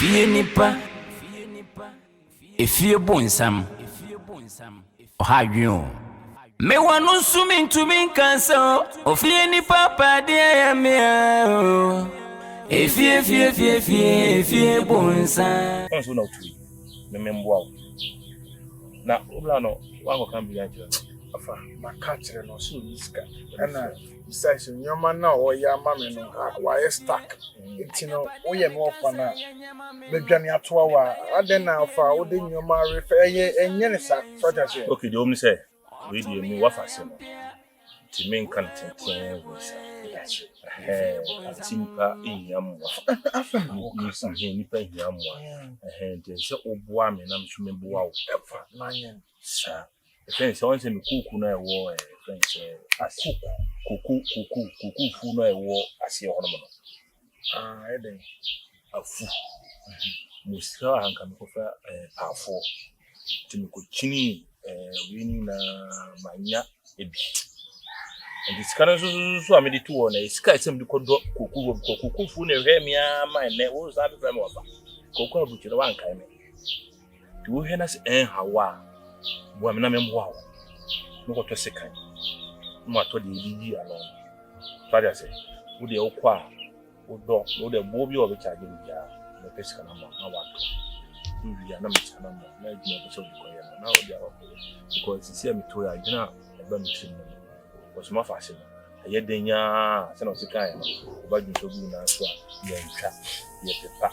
Efie nipa Efie Bonsam Ohadwo me wanu sumi ntumi kanso Ofie nipa pade ayame Efie Bonsam so na tu me memboa na obla no wango kan bi ajira afa makachire no so niska ana besides nyoma na o ya mame no wa stack etino o ye no ofa na bedwane atoa wa aden na afa o de nyoma refe enye ne sa soja se okay the omni say we dey me wafa se no ti men kan tenten we sa atimpa inyamwa afa no kasa nipa inyamwa de se oboa me na mso memboa wo afa nanyen sa friends once me kuku na ewo friends kuku fu na ewo ase hono mo eden afu muska hanka me kofa afo timi ko chini wini na manya ebi and this kind so amedi to won e sky sem di kodo kuku fu na hwe me ama ne wo za be me wafa kuku abuchi na wan kai me ti wo hwe na se hawa bo amena me mbo awo no ko to sekan mo ato de bibi alon so ada se wo de okwa wo do wo de bo bi o be charge bi ya no pesa na mo na wa to wi ya na me sana mo na di na so bi ko ya na wo de awo because see me to ya gina e ba mi tin no was my fashion ye denya se no sekan ya no ba ju so bi na so ya ntwa ye pepa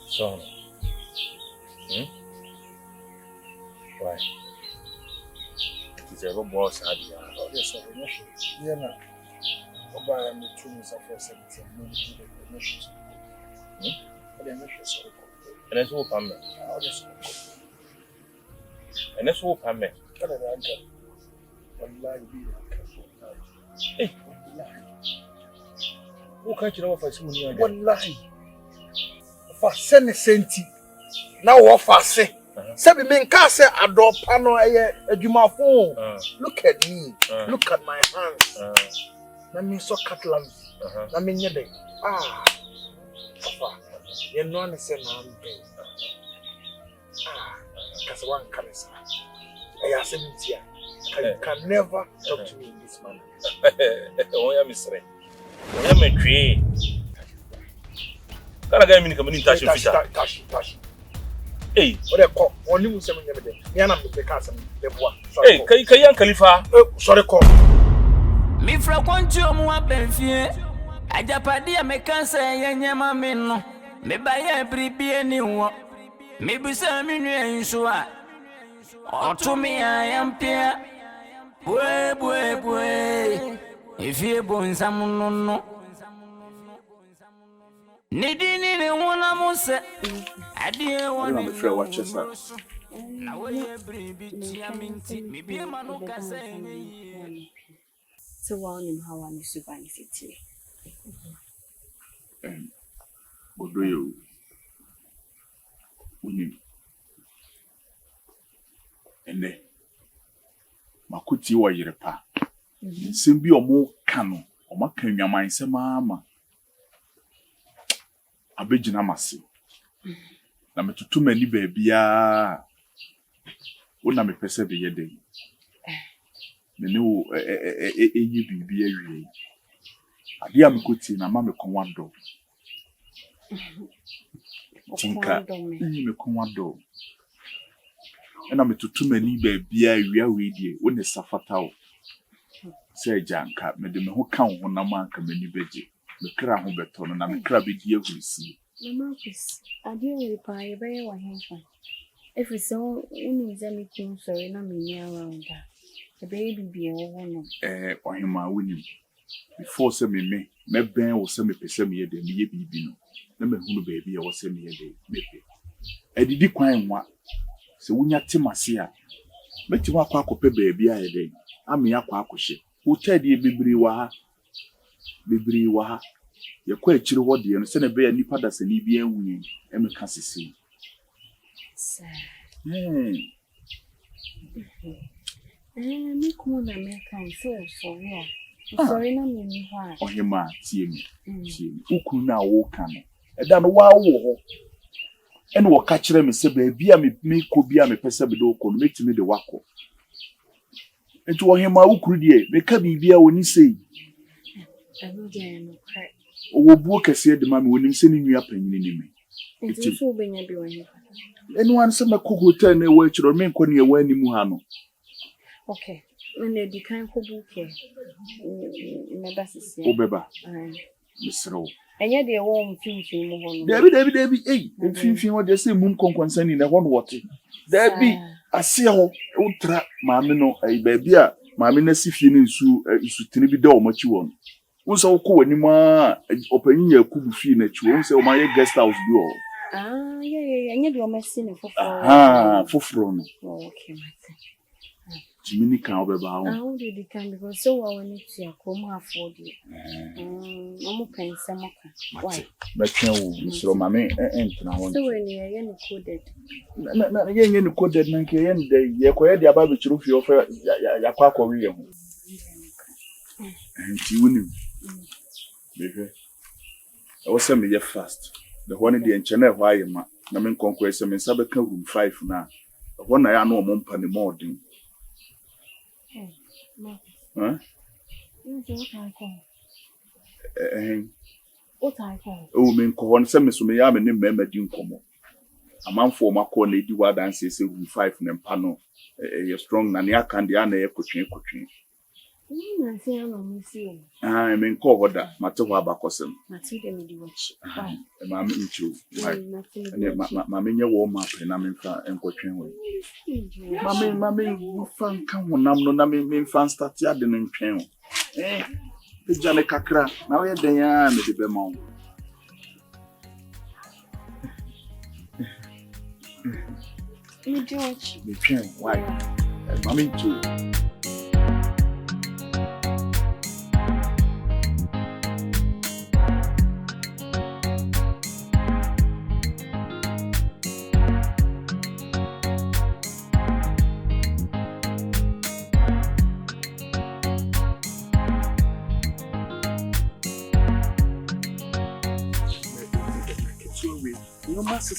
so right. It's a boss idea. yes so yeah na oba me two me for 17 no be the mission the mission so And it's all pame. yes And it's all pame. kada da anka wallahi bi Eh, who can't you know if I see you again? wallahi fa sene senti na wo fa se Sabi men ka say adopa no eye adwumafo. Look at me. Look at my hands. Na me so cutlery. Na me nye dey. Papa. You know na say na ambe. Kasa wan kanesa. I ask him here. You can never talk to me in this manner. Oh yeah, Mr. Oh yeah, me three. Kana ga mi ni kamani tashi fita. Tashi. Hey, what they call only Muslim nyame dey. Me na me dey ka some dey boa. Hey, kai yan khalifa. Sorry call. Mi fra kwanti omu abenfie. Ajapade ya mekansa yenyema me no. Me ba ye bribie ni wo. Me bisa mi nu enso a. Otumi ayampia. Bwe. Efie Bonsam no. Nidini ne wona mose. Adie wona me frɛ watchesa na wo ye bribi tia minti me bia ma no kasa enyi so wa nim hawa ni subani fitile odoyo uni ene makuti wa yerepa nsem bi omo ka no omo ka nwaman nsem ama abegina mase na metutu mani baabia wona me pese be yede me ne wo eyi bibia awie ade am koti na ma me konwado tinka me konwado na metutu mani baabia awie awedie wona safatawo se janka me de me ho kan ho na manka mani beje me kra ho beto no na me kra be die ahurisi Macus, I didn't reply very well. If it's so, only Zamikin, sorry, not me around that. The baby be a woman. Or him, I win before send me ben will send me per me a day, me be no. Never who baby, I was send me a day, maybe. I did decline what. So when you Timasia, let you walk up a baby a day. I'm a quackship. Who tell you, Bibri wa. Ye kwa chiri wodi no se na be ya nipa da se ni bia nwun e me ka sisi me ko na me kan so sorry na me ni ha ohima tie mi ukuru na wo ka no ɛda no wa wo ho ɛna wɔ ka kyerɛ me sɛ baabi a me kɔ bi a me pɛ sɛ me do kɔ no metimi de wakɔ nti wɔ hema wo kuru deɛ me ka biribi a woni sei ɛno deɛ no kra wo buo kɛse de ma me wonim sɛ ne nua panyini ne me nti so benya bi wɔ hefa ɛno an sɛ mɛkɔ hotel na ɛwɔ akyerɛ me nkɔ ne ɛwɔ anim ha no okay na di kan ko buke meba sisi wo bɛba mesrɛ wo ɛnyɛ deɛ wɔ mfimfini mu hɔ no dabi ei mfimfini hɔ deɛ sɛ mum kɔnkɔnsani na hɔ no wɔte dabi ase hɔ wotra maame no baabi a maame na si fie no nsutene bi da ɔmo akyi wɔ no wo sɛ wokɔ w'anim a ɔpanyin yɛ akubu fie no akyi wo sɛ ɔma yɛ guest house bi wɔ ɛnyɛ deɛ ɔmasi ne foforɔ foforɔ no okay mate Jiminy can be bound. How did it come? Because so I want to come afford it. I'm okay, some why? But no, Mr. Mammy, and now. So when you're coded. Not again, you coded Nanky, and the Yakoya, the Abbey Truth, you offer Yaquaco William. And you win. I was sending you fast. The one in the enchannel, why you ma, Namin conquest, and Sabacan room 5 now. One I know Mompany morning. Huh? What I call? Oh, men call one semi so me am and remember Jim Como. A man for my call lady what dances room 5 and panel. A strong Nania Candiana coaching. I say I'm missing. I mean call what that Matawa Bacosum. Matilda may do watch. Why? Mammy too. Mammy, your warm up and I'm in front and coaching. Mammy, fan come on, I'm no name fan start yadding in channel. Eh, the Johnny Cacra, now you're Diana, the Bemont. You George, the channel, why? Mammy too. No matter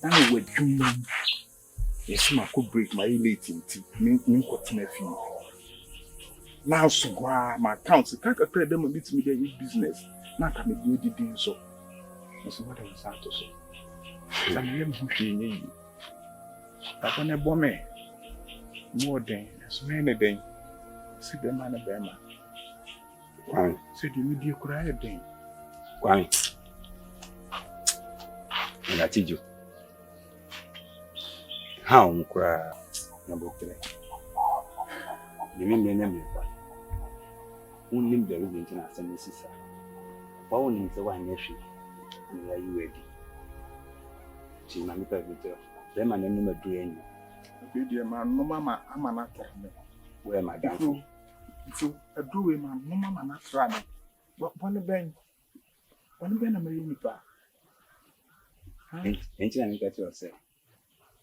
I would do yes, I could break my late in tea, mean what nephew. Now, so my accounts, can't credit them a bit me their business. Not a me do so. That's what I was out to say. I'm young who she knew. But on a bomb, more than as many days. See the man of Bema. Why? Said you media cry again. Why? And I teach you. How cry number 3. You mean me name? Only the international sister. Only the one nephew. Are you ready? She might be better. Then my name is doing. Dear man, no mamma, I'm an actor. Where my dad? So a doing man, no mamma, not running. But one event. One event, I'm a unipa. Ain't you get yourself?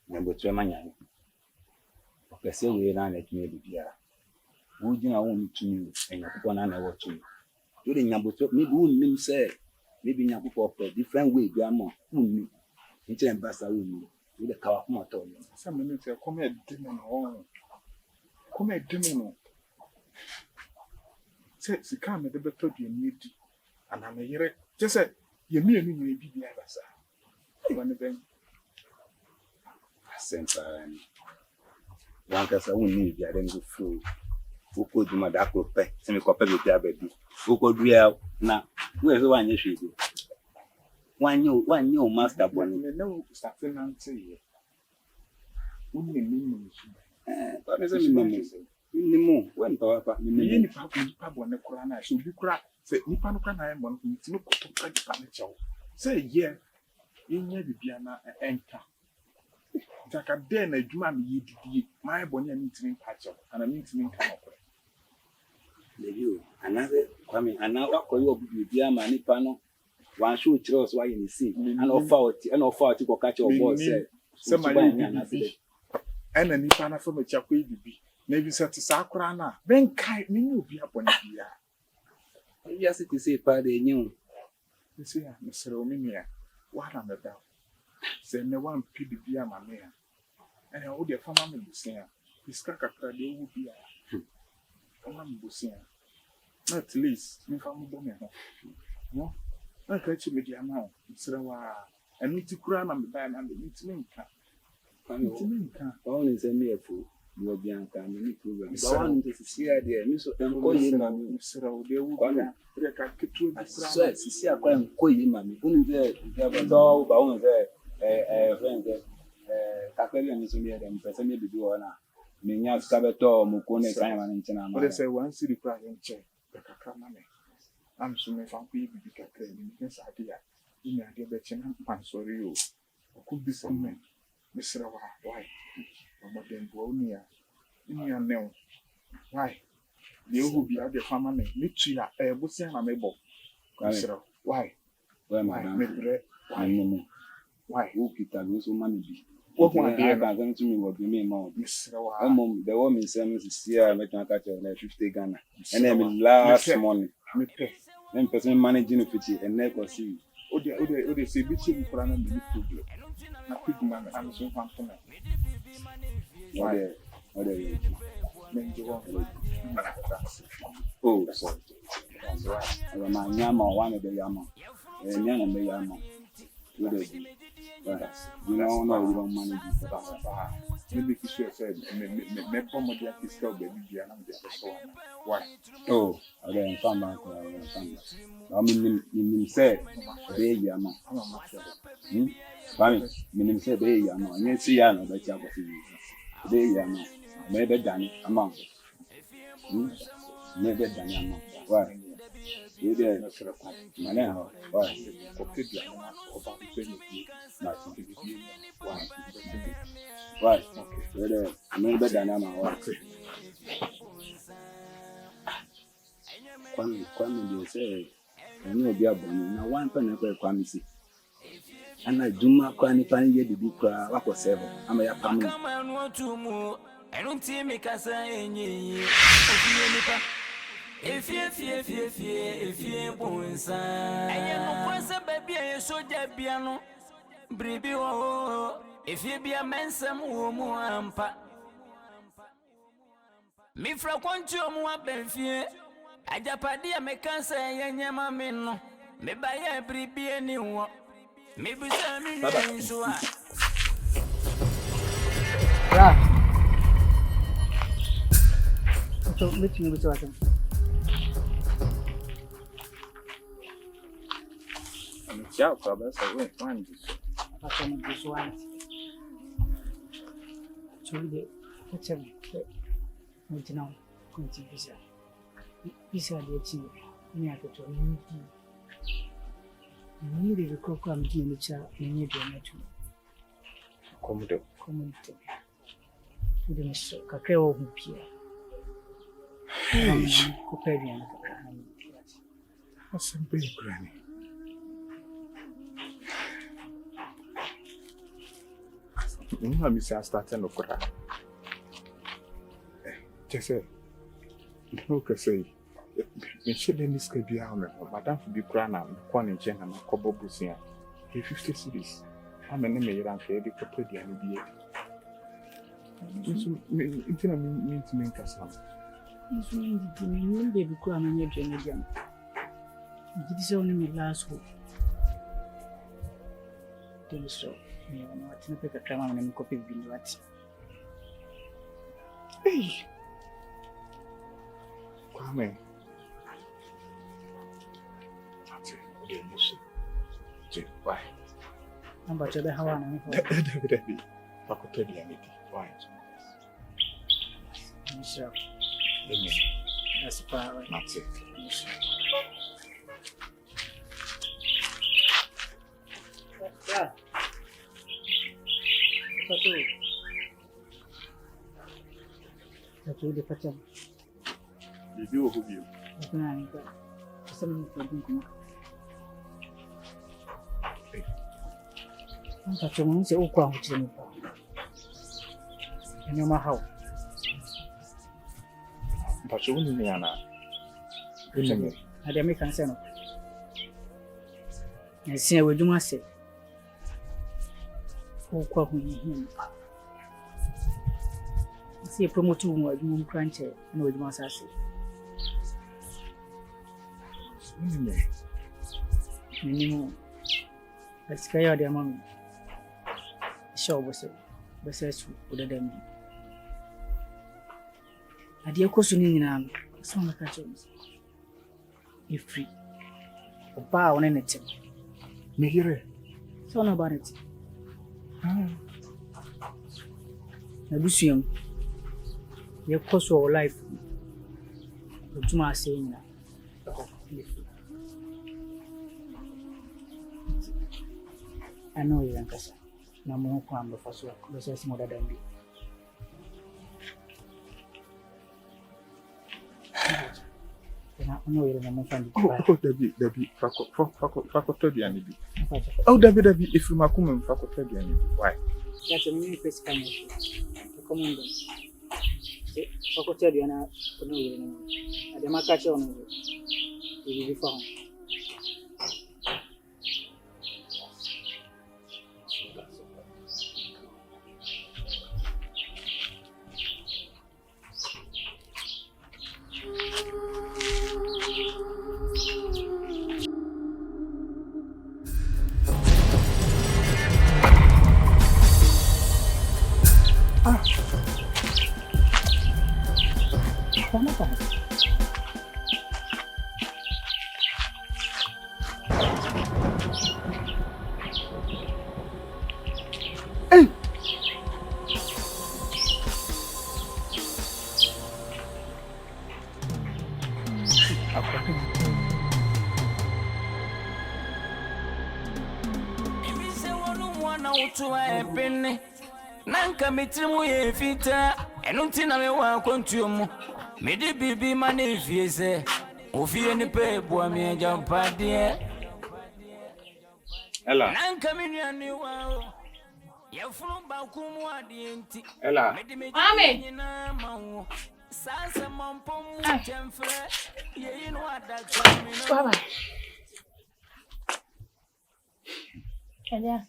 Number 2 man. Okay, so we ran at me, dear. Would you own to you and your people and I watch you? During number 2, maybe wouldn't say, maybe your people for different way, grandma, who ain't you ambassador with a car of motor. Some minutes come at dinner. Come at dinner. Said she can't make the better you need, and I'm a year. Just said, you may be the other side. One event. One case I won't need the identical food. Who could do my dark pay? Semi copy with their baby. Who could real now? Where's the one you should do? One new master one. No, starting and say, only meaning. But as a minimum, when Papa, any pub on the Korana should be cracked. Say, Nippon can I want to look to crack the say, yeah, in your piano enter. Jack a den a drum ye my bonny meeting patch up and a meeting come up. You another coming and now call you be a money panel. One should tell us why you see and offer to go catch your boss. Some and a nipana from a chapel be. Maybe set to Sakurana. Then kite me will be upon it. You see to say party new. You see, Mr. Ominia, what am I about? Say no one PDB my man. And I would have found me saying, this cracker they would be a man busier. At least, if I'm born. No, I catch you with your mouth, Mr. And me to cram on the band and the meeting. Only send me a fool. You will be on time. You need to run. But one is see idea. You so call him, Mr. They would so see a crime, call him, mammy. Only there, there was all bound there. Friend, Capellian is near them, person maybe do honor. Minya Scabato, Mukone, time and China. But I say one city crying check, the Cacamame. I'm so many fan people became this idea. In a debate, I'm sorry, you could be some men. Mr. Why? But then, Bonia, in your name. Why? You will be at the family. Literally, a bushing a mable. Why? Why, my bread? Why? Who can so money? What one day I can to me what you mean, Mr. The woman says, here, make my catch of 50 Ghana. And then last morning, then person managing it and never see. Oh, they say, which you put on the problem. I could man, I'm so confident. Why? Oh, sorry. My yama, one of the yama, and young and the yama. You know, no, you don't manage it. Maybe you should have said, me promote your fiscal baby, and why? Oh, I don't come back. I mean, say, baby, I'm not. Meaning, say, baby, I'm not. Yes, see, I know that you have a few. Baby, I'm not. Maybe done among. Maybe done among. Why? You there, my name, why? Why? Okay, maybe done among. Kwame, you say, I know be a bonnet. Now, one penny for Kwame. And I do not quite find the book. What was ever? I'm a family. I don't see me casa any. Efie, Bonsam. I am no baby, I so dead piano. Bribi, if you be a mensam, ampa. Me fra quantum wa benfie. Ajapadia me cancer, yama meno. Me buy a bribi anyone. Me be some so. So, meeting you with what? I'm a job, brother. So, wait, find this. I can do so. So, what's up? Wait now, continue. This is the team. You have to me. You need a cook and give me a child. You need a network. Come to me. You didn't say, Kakao, Pierre. Cooperian. What's a big granny? I miss I started to cry. Just say, no, can say, you shouldn't miss Kabiana, Madame to be crying and one in Jen and Cobo Busia. 50 cities. I'm an enemy around here, they could play the NBA. It means to make us some. It's really the baby crying and your generation. It is only my last hope. Tell you so. You know, I think I pick a camera and copy of what. Hey! Come in. That's it. Why? I'm about to the Hawana. Definitely. I could tell you anything. Why? Sure. That's power. That's it. Yeah. That's the pattern. You do who you? I'm going to go to you. And you know how. But you wouldn't be an ade me kan say no nsia wadwuma se ko kwa hu yi si promote mu wadwuma crunch na wadwuma sase minimum asika ya de mama show bose su udadam ade ekosu ni nyina so na ka chewu Efie oba wona ne tem Me here. so na ba ne tem na busuam ye koso life otuma ase nyina ano yan kasa na mo ko am fa so bese si mo dadam bi no yere na mo fandi Oh, Debbie, fakoto di ani bi. Oh, Debbie, if you makum fakoto di ani bi. Why? ya se mi pesi kan ko komando ko te di ana no yere na ade makache ono bi fa Nanka mitrimu ye fita enunti na me wa kontuomu mede bibi ma na Efie se ofie ni pe boa me jampade Ella. nanka minua wa ye funu ba kumu ade enti Ella. Mami sasa mampom chemfre ye yin wa da Baba. Elias.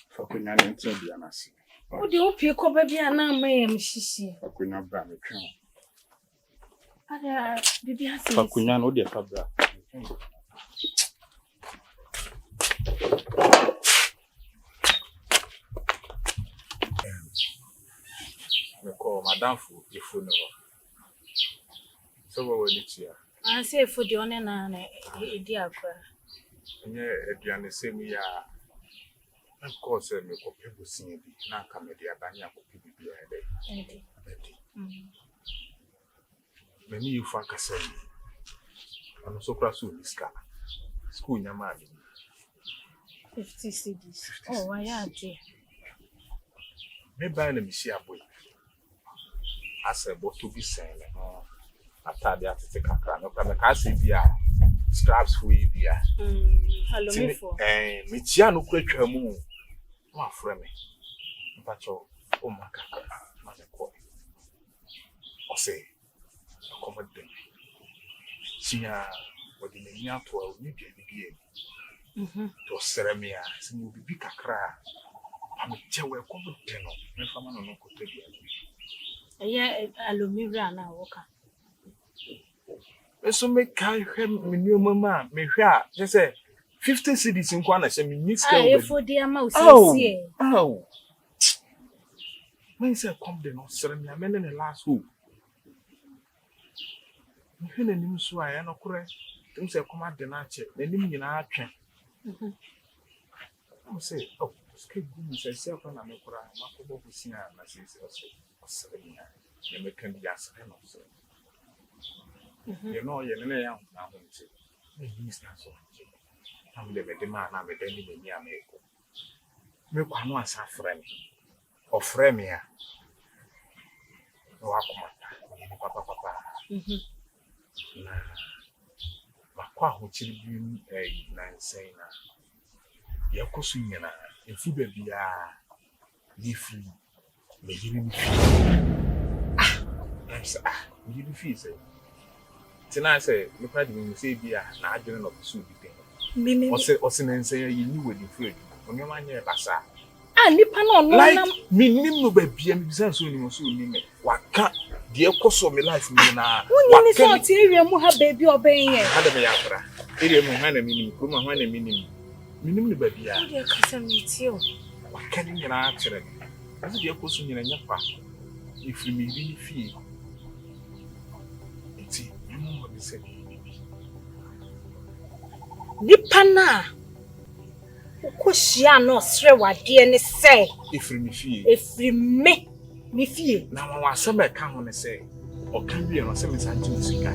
Fakunya ne ntia bi anase. O de opie ko ba bia na mayem hihie. Fakunya bra me twen. Ada bibi ase. Fakunya no de fa bra. Me ko madam fu ifu no. So we were nitia. Say for the one na edi akwa. Nye aduane semi ya of course me ko pebusin bi na aka me de abanya ko bibia ede. Many you fa kasa ni. Ano so kra so niska. School nyama abi. 50 cedis. Oh, why are you? Me buy na me si aboy. Asa bo to be sen no. Atade atete kakra no kra me ka se bia straps for you bia. Hello me for. Me tia no kra twa mu. Wa frɛ me. Mpacho o makaka ma me ko. O say accommodate. Tia o di me nya to a ni bia bia. To seremia se mu bibi kakra. Am chewe ko de no. Me fama no no ko to bia. Eya alumira na woka. So me kai hwe me nuoma me hwe a je say 50 cedis nkwa na she me niska o for dia ma o sie. Oh. When say come de no sere me amene ne last hope. Me hwe na nim so a ya no kore. Tum say come ade na che. Na nim nyina atwe. I'm say oh, ske gu say say kwa na me kora ma ko bo busia na say o sere me. Ye me kan dia sere no so. You know, you know, I'm going to say, he's not so. I'm the man, I'm a denny in your make. Make one once a friend or friend here. No, papa. Nah, which will be a nice saying, your cousin, if you be free, me yiri ni fi me yiri fi say tina say me pa di me say bia na adwene no so bi den o se na nsan yi ni wadi fu adu onye ma nya basa nipa no no nam me nim no ba bia me bisa so ni mo so ni me waka de ekoso me life me na woni ni so ti area mu ha baby oben ye ha de me yakra area mu ha na me nim kuma ha na me nim ni ba bia o de kasa me ti o waka ni nyina akere ase de ekoso nyina nya pa ifiri me ri ni fie enti mo be se nipa na ko hia no sre wade ne se ifiri me fie efiri me fie na wa asem e ka ho ne se o kan wie no se me sa nti sika